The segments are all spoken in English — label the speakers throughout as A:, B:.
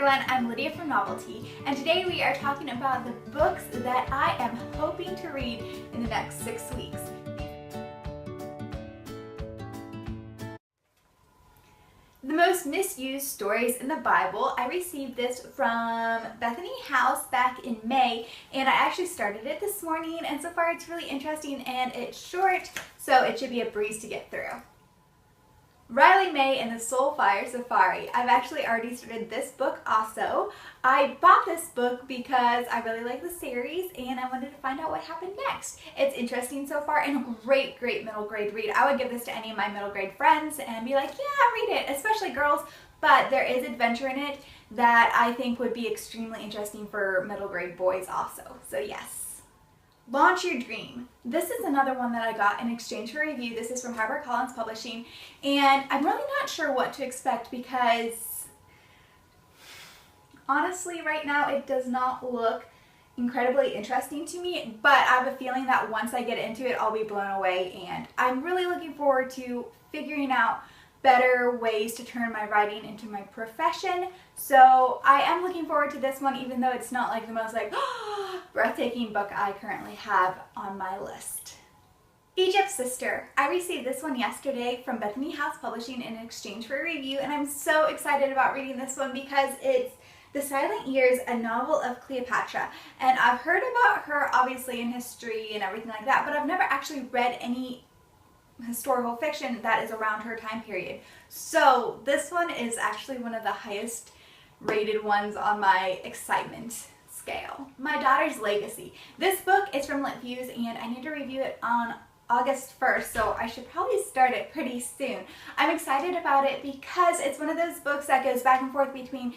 A: everyone, I'm Lydia from Novelty, and today we are talking about the books that I am hoping to read in the next 6 weeks. The most misused stories in the Bible. I received this from Bethany House back in May, and I actually started it this morning, and so far it's really interesting and it's short, so it should be a breeze to get through. Riley May and the Soulfire Safari. I've actually already started this book also. I bought this book because I really like the series and I wanted to find out what happened next. It's interesting so far and a great middle grade read. I would give this to any of my middle grade friends and be like, yeah, read it, especially girls, but there is adventure in it that I think would be extremely interesting for middle grade boys also, so yes. Launch Your Dream. This is another one that I got in exchange for a review. This is from HarperCollins Publishing, and I'm really not sure what to expect because honestly right now it does not look incredibly interesting to me, but I have a feeling that once I get into it I'll be blown away, and I'm really looking forward to figuring out better ways to turn my writing into my profession. So I am looking forward to this one, even though it's not like the most breathtaking book I currently have on my list. Egypt's Sister. I received this one yesterday from Bethany House Publishing in exchange for a review, and I'm so excited about reading this one because it's The Silent Years, a novel of Cleopatra. And I've heard about her obviously in history and everything like that, but I've never actually read any historical fiction that is around her time period. So this one is actually one of the highest rated ones on my excitement scale. My Daughter's Legacy. This book is from Lit Views and I need to review it on August 1st, so I should probably start it pretty soon. I'm excited about it because it's one of those books that goes back and forth between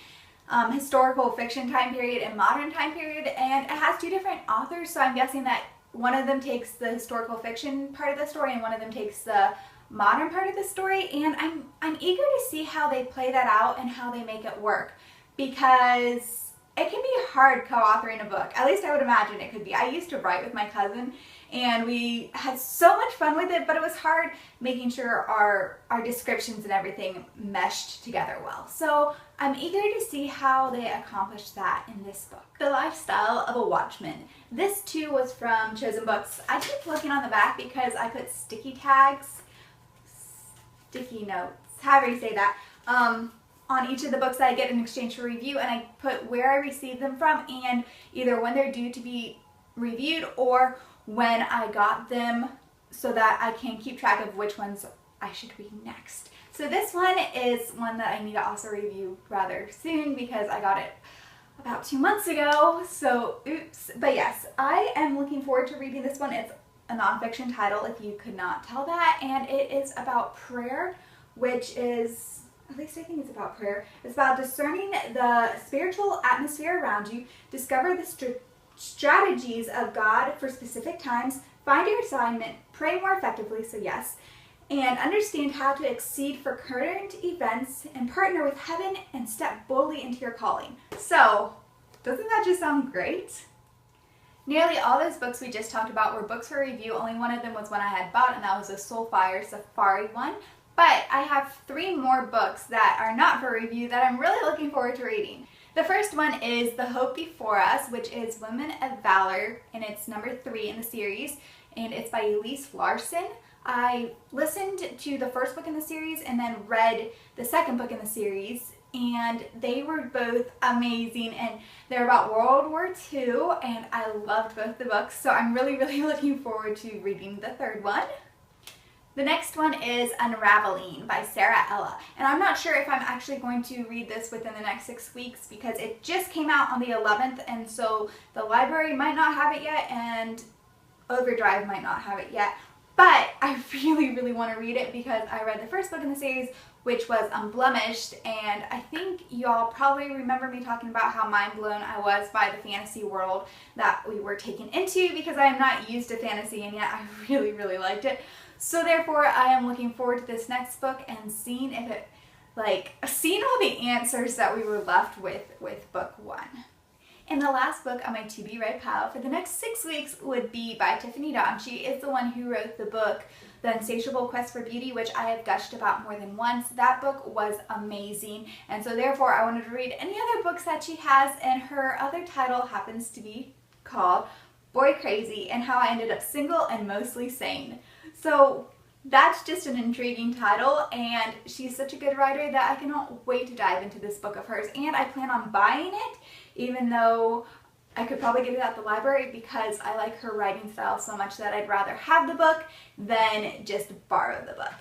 A: historical fiction time period and modern time period, and it has two different authors, so I'm guessing that one of them takes the historical fiction part of the story and one of them takes the modern part of the story, and I'm eager to see how they play that out and how they make it work, because it can be hard co-authoring a book. At least I would imagine it could be. I used to write with my cousin and we had so much fun with it, but it was hard making sure our descriptions and everything meshed together well. So I'm eager to see how they accomplish that in this book. The Lifestyle of a Watchman. This too was from Chosen Books. I keep looking on the back because I put sticky notes, however you say that, on each of the books that I get in exchange for review, and I put where I received them from and either when they're due to be reviewed or when I got them, so that I can keep track of which ones I should read next. So this one is one that I need to also review rather soon because I got it about 2 months ago, so oops. But yes, I am looking forward to reading this one. It's a nonfiction title, if you could not tell that, and it is about prayer, which is, at least I think it's about prayer. It's about discerning the spiritual atmosphere around you, discover the strategies of God for specific times, find your assignment, pray more effectively, so yes, and understand how to exceed for current events and partner with heaven and step boldly into your calling. So, doesn't that just sound great? Nearly all those books we just talked about were books for review. Only one of them was one I had bought, and that was a Soulfire Safari one. But I have 3 more books that are not for review that I'm really looking forward to reading. The first one is The Hope Before Us, which is Women of Valor, and it's number 3 in the series, and it's by Elise Larson. I listened to the first book in the series and then read the second book in the series, and they were both amazing, and they're about World War II, and I loved both the books, so I'm really looking forward to reading the third one. The next one is Unraveling by Sarah Ella, and I'm not sure if I'm actually going to read this within the next 6 weeks because it just came out on the 11th, and so the library might not have it yet and Overdrive might not have it yet, but I really want to read it because I read the first book in the series, which was Unblemished, and I think y'all probably remember me talking about how mind blown I was by the fantasy world that we were taken into because I am not used to fantasy, and yet I really liked it. So therefore, I am looking forward to this next book and seeing if it, seeing all the answers that we were left with book 1. And the last book on my to be read pile for the next 6 weeks would be by Tiffany Dawn. She is the one who wrote the book, The Insatiable Quest for Beauty, which I have gushed about more than once. That book was amazing, and so therefore I wanted to read any other books that she has, and her other title happens to be called Boy Crazy and How I Ended Up Single and Mostly Sane. So that's just an intriguing title, and she's such a good writer that I cannot wait to dive into this book of hers, and I plan on buying it, even though I could probably get it at the library because I like her writing style so much that I'd rather have the book than just borrow the book.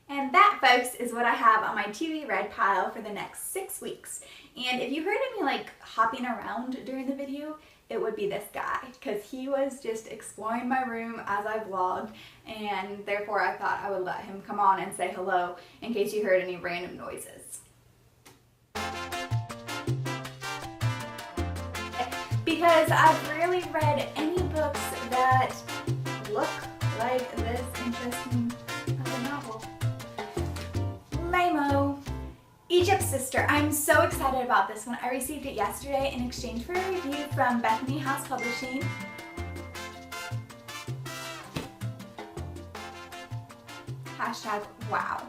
A: And that, folks, is what I have on my to be read pile for the next 6 weeks. And if you heard me like hopping around during the video, it would be this guy, because he was just exploring my room as I vlogged, and therefore I thought I would let him come on and say hello in case you heard any random noises. Because I've rarely read any books that look like this interesting of a novel. Lame-o. Egypt's Sister. I'm so excited about this one. I received it yesterday in exchange for a review from Bethany House Publishing. Hashtag wow.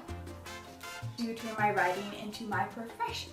A: Due to my writing into my profession.